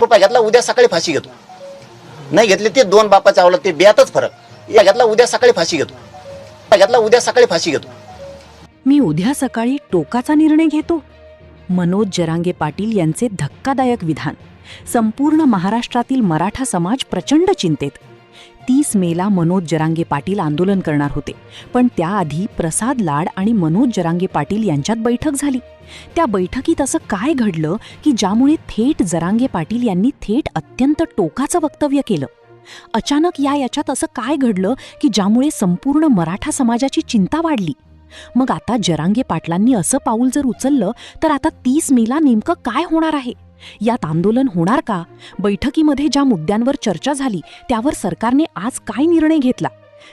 रुपया घेतला उद्या सकाळी फाशी घेतो, नाही घेतली ते दोन बापाच्या आवला ते बियातच फरक. या घेतला उद्या सकाळी फाशी घेतो, घेतला उद्या सकाळी फाशी घेतो. मी उद्या सकाळी टोकाचा निर्णय घेतो. मनोज जरांगे पाटील यांचे धक्कादायक विधान. संपूर्ण महाराष्ट्रातील मराठा समाज प्रचंड चिंतेत. 30 मेला मनोज जरांगे पाटील आंदोलन करणार होते, पण त्याआधी प्रसाद लाड आणि मनोज जरांगे पाटील यांच्यात बैठक झाली. त्या बैठकीत असं काय घडलं की ज्यामुळे थेट जरांगे पाटील यांनी थेट अत्यंत टोकाचं वक्तव्य केलं? अचानक याच्यात असं काय घडलं की ज्यामुळे संपूर्ण मराठा समाजाची चिंता वाढली? मग आता जरांगे पाटलांनी असं पाऊल जर उचललं तर आता 30 मेला नेमकं काय होणार आहे? यात आंदोलन होणार का? बैठकीमध्ये ज्या मुद्द्यांवर चर्चा झाली त्यावर सरकारने आज काय निर्णय घेतला?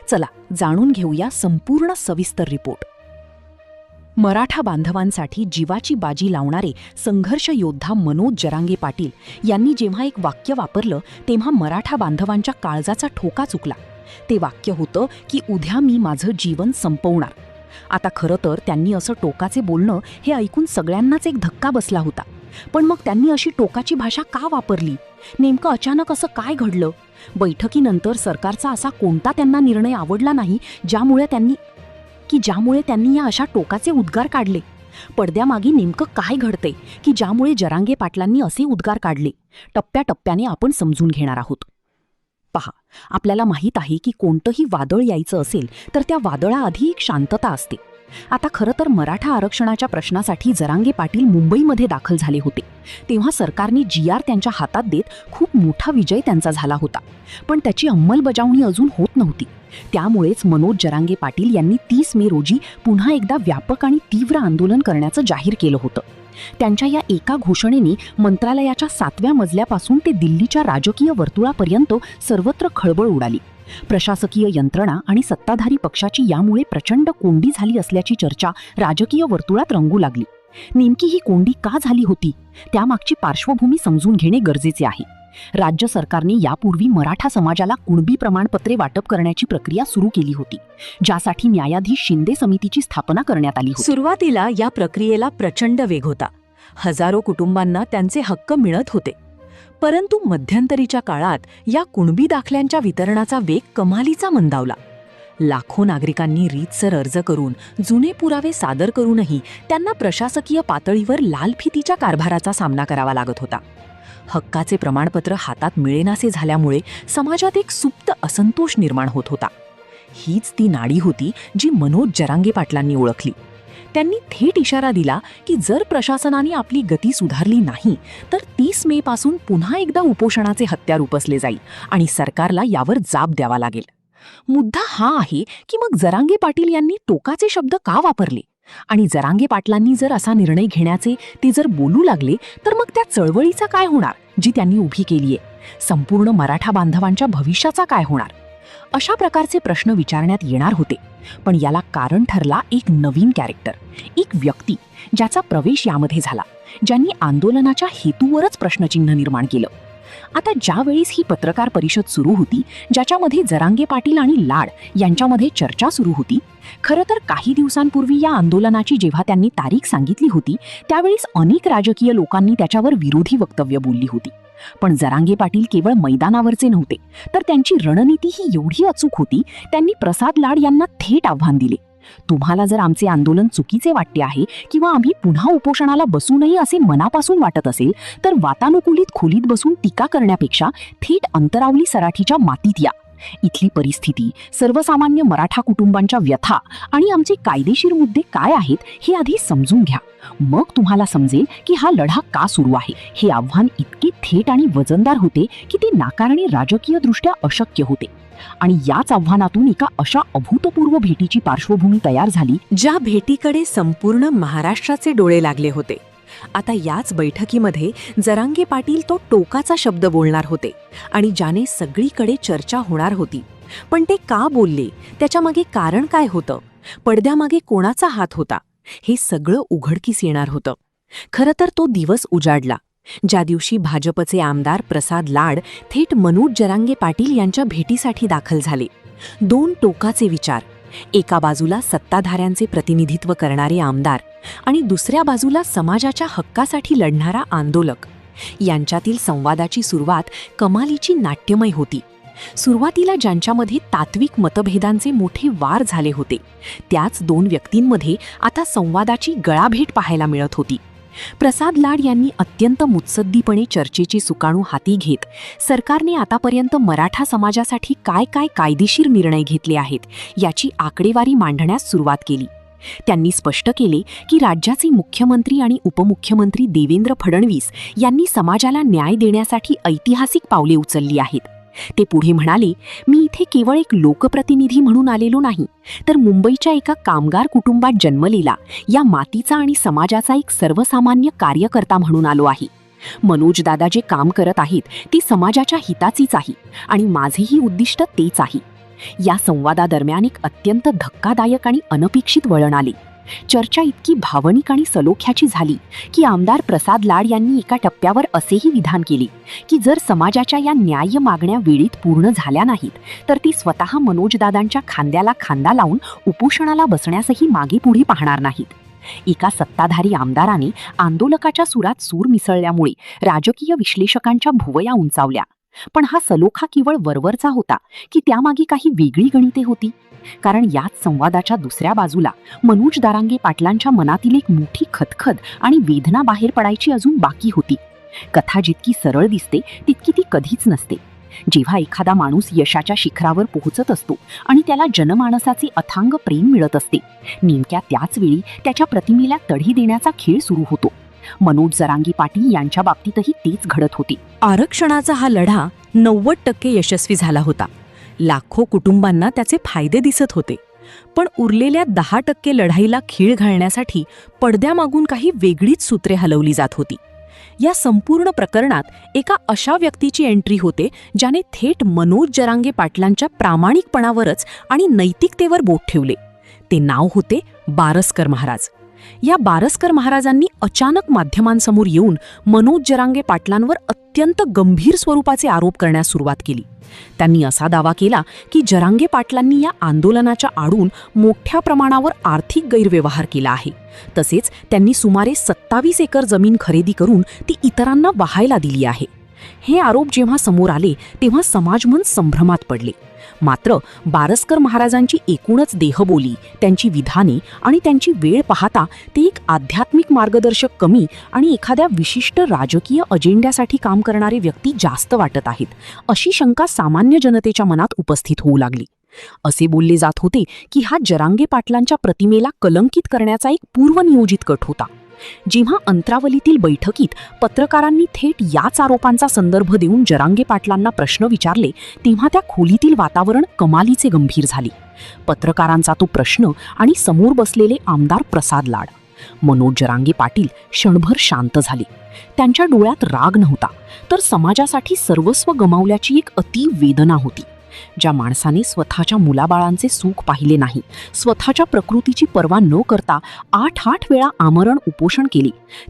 चला जाणून घेऊया संपूर्ण सविस्तर रिपोर्ट. मराठा बांधवांसाठी जीवाची बाजी लावणारे संघर्ष योद्धा मनोज जरांगे पाटील यांनी जेव्हा एक वाक्य वापरलं तेव्हा मराठा बांधवांच्या काळजाचा ठोका चुकला. ते वाक्य होतं की उद्या मी माझं जीवन संपवणार. आता खरं तर त्यांनी असं टोकाचे बोलणं हे ऐकून सगळ्यांनाच एक धक्का बसला होता. पण मग त्यांनी अशी टोकाची भाषा का वापरली? नेमकं अचानक असं काय घडलं? बैठकीनंतर सरकारचा असा कोणता त्यांना निर्णय आवडला नाही ज्यामुळे त्यांनी या अशा टोकाचे उद्गार काढले? पडद्यामागे नेमकं काय घडते की ज्यामुळे जरांगे पाटलांनी असे उद्गार काढले? टप्प्याटप्प्याने आपण समजून घेणार आहोत. पहा, आपल्याला माहीत आहे की कोणतंही वादळ यायचं असेल तर त्या वादळाआधी एक शांतता असते. आता खरं तर मराठा आरक्षणाच्या प्रश्नासाठी जरांगे पाटील मुंबईमध्ये दाखल झाले होते. तेव्हा सरकारने GR त्यांच्या हातात देत खूप मोठा विजय त्यांचा झाला होता, पण त्याची अंमलबजावणी अजून होत नव्हती. त्यामुळेच मनोज जरांगे पाटील यांनी 30 मे रोजी पुन्हा एकदा व्यापक आणि तीव्र आंदोलन करण्याचं जाहीर केलं होतं. त्यांच्या या एका घोषणेने मंत्रालयाच्या 7व्या मजल्यापासून ते दिल्लीच्या राजकीय वर्तुळापर्यंत सर्वत्र खळबळ उडाली. प्रशासकीय यंत्रणा आणि सत्ताधारी पक्षाची यामुळे प्रचंड कोंडी झाली असल्याची चर्चा राजकीय वर्तुळात रंगू लागली. नेमकी ही कोंडी का झाली होती त्यामागची पार्श्वभूमी समजून घेणे गरजेचे आहे. राज्य सरकारने यापूर्वी मराठा समाजाला कुणबी प्रमाणपत्रे वाटप करण्याची प्रक्रिया सुरू केली होती, ज्यासाठी न्यायाधीश शिंदे समितीची स्थापना करण्यात आली होती. सुरुवातीला या प्रक्रियेला प्रचंड वेग होता. हजारो कुटुंबांना त्यांचे हक्क मिळत होते. परंतु मध्यंतरीच्या काळात या कुणबी दाखल्यांच्या वितरणाचा वेग कमालीचा मंदावला. लाखो नागरिकांनी रीतसर अर्ज करून जुने पुरावे सादर करूनही त्यांना प्रशासकीय पातळीवर लालफितीच्या कारभाराचा सामना करावा लागत होता. हक्काचे प्रमाणपत्र हातात मिळेनासे झाल्यामुळे समाजात एक सुप्त असंतोष निर्माण होत होता. हीच ती नाडी होती जी मनोज जरांगे पाटलांनी ओळखली. त्यांनी थेट इशारा दिला की जर प्रशासनाने आपली गती सुधारली नाही तर 30 मे पासून पुन्हा एकदा उपोषणाचे हत्यार उपसले जाईल आणि सरकारला यावर जाब द्यावा लागेल. मुद्दा हा आहे की मग जरांगे पाटील यांनी टोकाचे शब्द का वापरले? आणि जरांगे पाटलांनी जर असा निर्णय घेण्याचे ते जर बोलू लागले तर मग त्या चळवळीचा काय होणार जी त्यांनी उभी केलीये? संपूर्ण मराठा बांधवांच्या भविष्याचा काय होणार? अशा प्रकारचे प्रश्न विचारण्यात येणार होते. पण याला कारण ठरला एक नवीन कॅरेक्टर, एक व्यक्ती ज्याचा प्रवेश यामध्ये झाला, ज्यांनी आंदोलनाच्या हेतूवरच प्रश्नचिन्ह निर्माण केलं. आता ज्यावेळेस ही पत्रकार परिषद सुरू होती, ज्याच्यामध्ये जरांगे पाटील आणि लाड यांच्यामध्ये चर्चा सुरू होती, खरं तर काही दिवसांपूर्वी या आंदोलनाची जेव्हा त्यांनी तारीख सांगितली होती त्यावेळेस अनेक राजकीय लोकांनी त्याच्यावर विरोधी वक्तव्य बोलली होती. पण जरांगे पाटील केवळ मैदानावरचे नव्हते, तर त्यांची रणनीती ही एवढी अचूक होती. त्यांनी प्रसाद लाड यांना थेट आव्हान दिले, तुम्हाला जर आमचे आंदोलन चुकीचे वाटते आहे किंवा आम्ही पुन्हा उपोषणाला बसू नये असे मनापासून वाटत असेल तर वातानुकूलित खोलीत बसून टीका करण्यापेक्षा थेट अंतरावली सराठीच्या मातीत या. इथली परिस्थिती, सर्वसामान्य मराठा कुटुंबांच्या व्यथा आणि आमचे कायदेशीर मुद्दे काय आहेत हे आधी समजून घ्या. मग तुम्हाला समजेल की हा लढा का सुरू आहे. हे आव्हान इतके थेट आणि वजनदार होते की ते नाकारणे राजकीयदृष्ट्या अशक्य होते. आणि याच आव्हानातून एका अशा अभूतपूर्व भेटीची पार्श्वभूमी तयार झाली, ज्या भेटीकडे संपूर्ण महाराष्ट्राचे डोळे लागले होते. आता याच बैठकीमध्ये जरांगे पाटील तो टोकाचा शब्द बोलणार होते आणि ज्याने सगळीकडे चर्चा होणार होती. पण ते का बोलले, त्याच्यामागे कारण काय होतं, पडद्यामागे कोणाचा हात होता, हे सगळं उघडकीस येणार होतं. खरं तर तो दिवस उजाडला ज्या दिवशी भाजपचे आमदार प्रसाद लाड थेट मनोज जरांगे पाटील यांच्या भेटीसाठी दाखल झाले. दोन टोकाचे विचार, एका बाजूला सत्ताधाऱ्यांचे प्रतिनिधित्व करणारे आमदार आणि दुसऱ्या बाजूला समाजाच्या हक्कासाठी लढणारा आंदोलक. यांच्यातील संवादाची सुरुवात कमालीची नाट्यमय होती. सुरुवातीला ज्यांच्यामध्ये तात्विक मतभेदांचे मोठे वार झाले होते, त्याच दोन व्यक्तींमध्ये आता संवादाची गळाभेट पाहायला मिळत होती. प्रसाद लाड यांनी अत्यंत मुत्सद्दीपणे चर्चेची सुकाणू हाती घेत सरकारने आतापर्यंत मराठा समाजासाठी काय काय कायदेशीर निर्णय घेतले आहेत याची आकडेवारी मांडण्यास सुरुवात केली. त्यांनी स्पष्ट केले की राज्याचे मुख्यमंत्री आणि उपमुख्यमंत्री देवेंद्र फडणवीस यांनी समाजाला न्याय देण्यासाठी ऐतिहासिक पावले उचलली आहेत. ते पुढे म्हणाले, मी इथे केवळ एक लोकप्रतिनिधी म्हणून आलेलो नाही, तर मुंबईच्या एका कामगार कुटुंबात जन्मलेला या मातीचा आणि समाजाचा एक सर्वसामान्य कार्यकर्ता म्हणून आलो आहे. मनोजदादा जे काम करत आहेत ते समाजाच्या हिताचीच आहे आणि माझेही उद्दिष्ट तेच आहे. या संवादादरम्यान एक अत्यंत धक्कादायक आणि अनपेक्षित वळण आले. चर्चा इतकी भावनिक आणि सलोख्याची झाली की आमदार प्रसाद लाड यांनी एका टप्प्यावर असेही विधान केले की जर समाजाच्या या न्याय्य मागण्या वेळेत पूर्ण झाल्या नाहीत तर ती स्वतः मनोजदादांच्या खांद्याला खांदा लावून उपोषणाला बसण्यासही मागे पुढे पाहणार नाहीत. एका सत्ताधारी आमदाराने आंदोलकाच्या सुरात सूर मिसळल्यामुळे राजकीय विश्लेषकांच्या भुवया उंचावल्या. पण हा सलोखा केवळ वरवरचा होता की त्यामागे काही वेगळी गणिते होती? कारण याच संवादाच्या दुसऱ्या बाजूला मनोज दारांगे पाटलांच्या मनातील एक मोठी खदखद आणि वेदना बाहेर पडायची अजून बाकी होती. कथा जितकी सरळ दिसते तितकी ती कधीच नसते. जेव्हा एखादा माणूस यशाच्या शिखरावर पोहोचत असतो आणि त्याला जनमानसाचे अथांग प्रेम मिळत असते, नेमक्या त्याच वेळी त्याच्या प्रतिमेला तढी देण्याचा खेळ सुरू होतो. मनोज जरांगे पाटील यांच्या बाबतीतही तेच घडत होते. आरक्षणाचा हा लढा 90% यशस्वी झाला होता. लाखो कुटुंबांना त्याचे फायदे दिसत होते. पण उरलेल्या 10% लढाईला खीळ घालण्यासाठी पडद्यामागून काही वेगळीच सूत्रे हलवली जात होती. या संपूर्ण प्रकरणात एका अशा व्यक्तीची एंट्री होते ज्याने थेट मनोज जरांगे पाटलांच्या प्रामाणिकपणावरच आणि नैतिकतेवर बोट ठेवले. ते नाव होते बारस्कर महाराज. या बारस्कर महाराजांनी अचानक माध्यमांसमोर येऊन मनोज जरांगे पाटलांवर अत्यंत गंभीर स्वरूपाचे आरोप करण्यास सुरुवात केली. त्यांनी असा दावा केला की जरांगे पाटलांनी या आंदोलनाच्या आडून मोठ्या प्रमाणावर आर्थिक गैरव्यवहार केला आहे. तसेच त्यांनी सुमारे 27 एकर जमीन खरेदी करून ती इतरांना वाहायला दिली आहे. हे आरोप जेव्हा समोर आले तेव्हा समाजमन संभ्रमात पडले. मात्र बारस्कर महाराजांची एकूणच देहबोली, त्यांची विधाने आणि त्यांची वेळ पाहता ते एक आध्यात्मिक मार्गदर्शक कमी आणि एखाद्या विशिष्ट राजकीय अजेंड्यासाठी काम करणारे व्यक्ती जास्त वाटत आहेत, अशी शंका सामान्य जनतेच्या मनात उपस्थित होऊ लागली. असे बोलले जात होते की हा जरांगे पाटलांच्या प्रतिमेला कलंकित करण्याचा एक पूर्वनियोजित कट होता. जेव्हा अंतरावलीतील बैठकीत पत्रकारांनी थेट याच आरोपांचा संदर्भ देऊन जरांगे पाटलांना प्रश्न विचारले तेव्हा त्या खोलीतील वातावरण कमालीचे गंभीर झाले. पत्रकारांचा तो प्रश्न आणि समोर बसलेले आमदार प्रसाद लाड. मनोज जरांगे पाटील क्षणभर शांत झाले. त्यांच्या डोळ्यात राग नव्हता, तर समाजासाठी सर्वस्व गमावल्याची एक अतीव वेदना होती. ज्या माणसाने स्वतःच्या मुलाबाळांचे सुख पाहिले नाही, स्वतःच्या प्रकृतीची पर्वा न करता 8 वेळा आमरण उपोषण केले,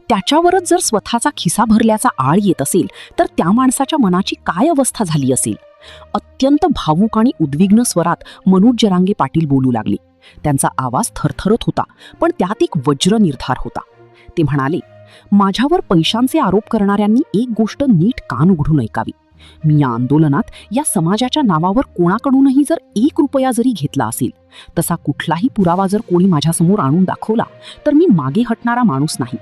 त्याच्यावरच जर स्वतःचा खिसा भरल्याचा आळ येत असेल तर त्या माणसाच्या मनाची काय अवस्था झाली असेल? अत्यंत भावूक आणि उद्विग्न स्वरात मनोज जरांगे पाटील बोलू लागले. त्यांचा आवाज थरथरत होता, पण त्यात एक वज्र निर्धार होता. ते म्हणाले, माझ्यावर पैशांचे आरोप करणाऱ्यांनी एक गोष्ट नीट कान उघडून ऐकावी. मी या आंदोलनात या समाजाच्या नावावर कोणाकडूनही जर 1 रुपया जरी घेतला असेल, तसा कुठलाही पुरावा जर कोणी माझ्यासमोर आणून दाखवला तर मी मागे हटणारा माणूस नाही.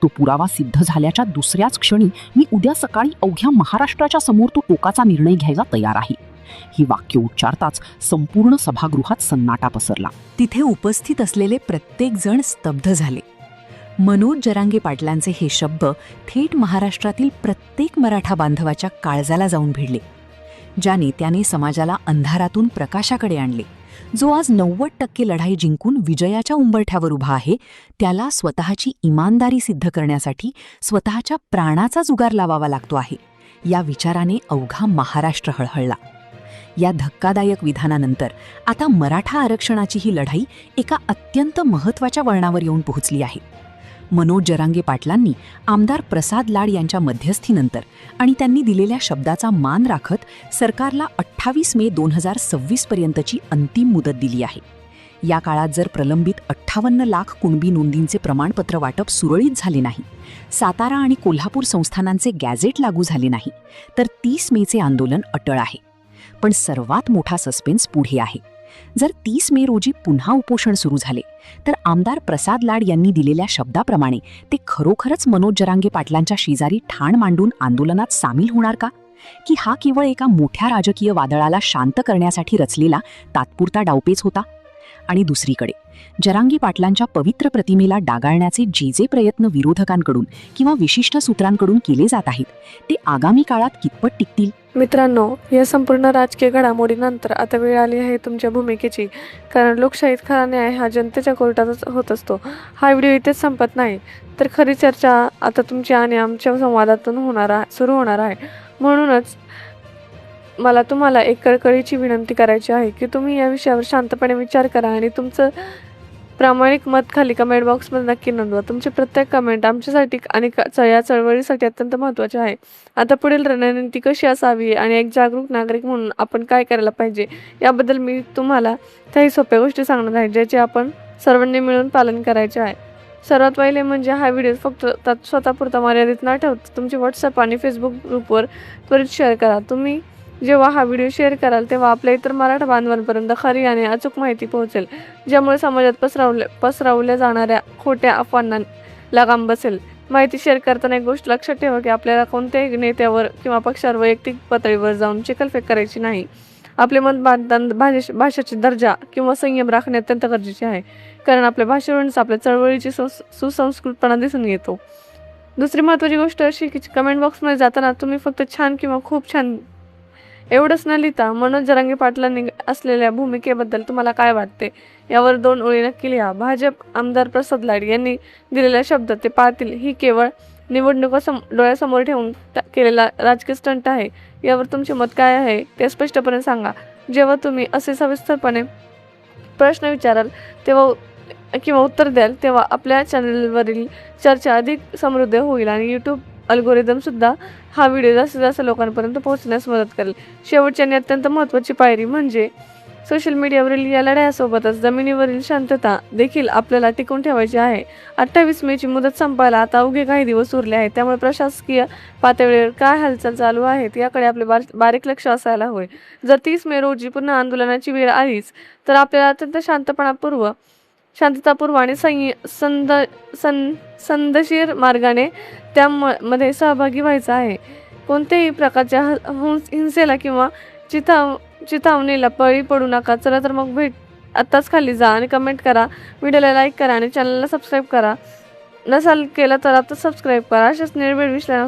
तो पुरावा सिद्ध झाल्याच्या दुसऱ्याच क्षणी मी उद्या सकाळी अवघ्या महाराष्ट्राच्या समोर तो टोकाचा निर्णय घ्यायला तयार आहे. ही वाक्य उच्चारताच संपूर्ण सभागृहात सन्नाटा पसरला. तिथे उपस्थित असलेले प्रत्येक जण स्तब्ध झाले. मनोज जरांगे पाटलांचे हे शब्द थेट महाराष्ट्रातील प्रत्येक मराठा बांधवाच्या काळजाला जाऊन भिडले. ज्या नेत्याने समाजाला अंधारातून प्रकाशाकडे आणले, जो आज 90% लढाई जिंकून विजयाच्या उंबरठ्यावर उभा आहे, त्याला स्वतःची इमानदारी सिद्ध करण्यासाठी स्वतःच्या प्राणाचा जुगार लावावा लागतो आहे, या विचाराने अवघा महाराष्ट्र हळहळला. या धक्कादायक विधानानंतर आता मराठा आरक्षणाची ही लढाई एका अत्यंत महत्त्वाच्या वळणावर येऊन पोहोचली आहे. मनोज जरांगे पाटलांनी आमदार प्रसाद लाड यांच्या मध्यस्थीनंतर आणि त्यांनी दिलेल्या शब्दाचा मान राखत सरकारला 28 मे 2026 पर्यंतची अंतिम मुदत दिली आहे. या काळात जर प्रलंबित 58 लाख कुणबी नोंदींचे प्रमाणपत्र वाटप सुरळीत झाले नाही, सातारा आणि कोल्हापूर संस्थानांचे गॅझेट लागू झाले नाही, तर 30 मेचे आंदोलन अटळ आहे. पण सर्वात मोठा सस्पेन्स पुढे आहे. जर 30 मे रोजी पुन्हा उपोषण सुरू झाले, तर आमदार प्रसाद लाड यांनी दिलेल्या शब्दाप्रमाणे ते खरोखरच मनोज जरांगे पाटलांच्या शेजारी ठाण मांडून आंदोलनात सामील होणार का? की हा केवळ एका मोठ्या राजकीय वादळाला शांत करण्यासाठी रचलेला तात्पुरता डावपेच होता? आणि दुसरीकडे जरांगे पाटलांच्या पवित्र प्रतिमेला डागाळण्याचे जे प्रयत्न विरोधकांकडून किंवा विशिष्ट सूत्रांकडून केले जात आहेत, ते आगामी काळात कितपत टिकतील? मित्रांनो, या संपूर्ण राजकीय घडामोडीनंतर आता वेळ आली आहे तुमच्या भूमिकेची. कारण लोकशाहीत खरा न्याय हा जनतेच्या कोर्टातच होत असतो. हा व्हिडिओ इथेच संपत नाही, तर खरी चर्चा आता तुमच्या आणि आमच्या संवादातून सुरू होणार आहे. म्हणूनच मला तुम्हाला एक कळकळीची विनंती करायची आहे की तुम्ही या विषयावर शांतपणे विचार करा आणि तुमचं प्रामाणिक मत खाली कमेंट बॉक्समध्ये नक्की नोंदवा. तुमची प्रत्येक कमेंट आमच्यासाठी आणि या चळवळीसाठी अत्यंत महत्त्वाचे आहे. आता पुढील रणनीती कशी असावी आणि एक जागरूक नागरिक म्हणून आपण काय करायला पाहिजे याबद्दल मी तुम्हाला काही सोप्या गोष्टी सांगणार आहे, ज्याचे आपण सर्वांनी मिळून पालन करायचे आहे. सर्वात पहिले म्हणजे हा व्हिडिओ फक्त स्वतःपुरता मर्यादित न ठेवता तुमचे व्हॉट्सअप आणि फेसबुक ग्रुपवर त्वरित शेअर करा. तुम्ही जेव्हा हा व्हिडिओ शेअर कराल तेव्हा आपल्या इतर मराठा बांधवांपर्यंत खरी आणि अचूक माहिती पोहोचेल, ज्यामुळे समाजात पसरवल्या जाणाऱ्या खोट्या अफवांना लगाम बसेल. माहिती शेअर करताना एक गोष्ट लक्षात ठेवा की आपल्याला कोणत्याही नेत्यावर किंवा पक्षावर वैयक्तिक पातळीवर जाऊन चिखलफेक करायची नाही. आपले मत मांडताना भाषेची दर्जा किंवा संयम राखणे अत्यंत गरजेचे आहे, कारण आपल्या भाषेवरूनच आपल्या चळवळीची सुसंस्कृतपणा दिसून येतो. दुसरी महत्त्वाची गोष्ट अशी की कमेंट बॉक्समध्ये जाताना तुम्ही फक्त छान किंवा खूप छान एवढंच न लिहिता मनोज जरांगे पाटलांनी असलेल्या भूमिकेबद्दल तुम्हाला काय वाटते यावर 2 ओळी नक्की लिहा. भाजप आमदार प्रसाद लाड यांनी दिलेला शब्द ते पाळतील, ही केवळ निवडणुका डोळ्यासमोर ठेवून केलेला राजकीय स्टंट आहे. यावर तुमचे मत काय आहे ते स्पष्टपणे सांगा. जेव्हा तुम्ही असे सविस्तरपणे प्रश्न विचाराल तेव्हा किंवा उत्तर द्याल तेव्हा आपल्या चॅनलवरील चर्चा अधिक समृद्ध होईल आणि यूट्यूब अल्गोरिदमसुद्धा हा व्हिडिओ जास्तीत जास्त लोकांपर्यंत पोहोचण्यास मदत करेल. शेवटची आणि अत्यंत महत्त्वाची पायरी म्हणजे सोशल मीडियावरील या लढ्यासोबतच जमिनीवरील शांतता देखील आपल्याला टिकवून ठेवायची आहे. 28 मेची मुदत संपायला आता अवघे काही दिवस उरले आहेत, त्यामुळे प्रशासकीय पातळीवर काय हालचाल चालू आहेत याकडे आपले बारीक लक्ष असायला हवे. जर 30 मे रोजी पुन्हा आंदोलनाची वेळ आलीच तर आपल्याला अत्यंत शांततापूर्व आणि संदशीर मार्गाने त्यामध्ये सहभागी व्हायचा आहे. कोणत्याही प्रकारच्या हिंसेला किंवा चिथावणीला बळी पडू नका. चला तर मग आत्ताच खाली जा आणि कमेंट करा, व्हिडिओला लाईक करा आणि चॅनलला सबस्क्राईब करा. नसाल केलं तर आता सबस्क्राईब करा. अशाच निर्भीड विश्लेषण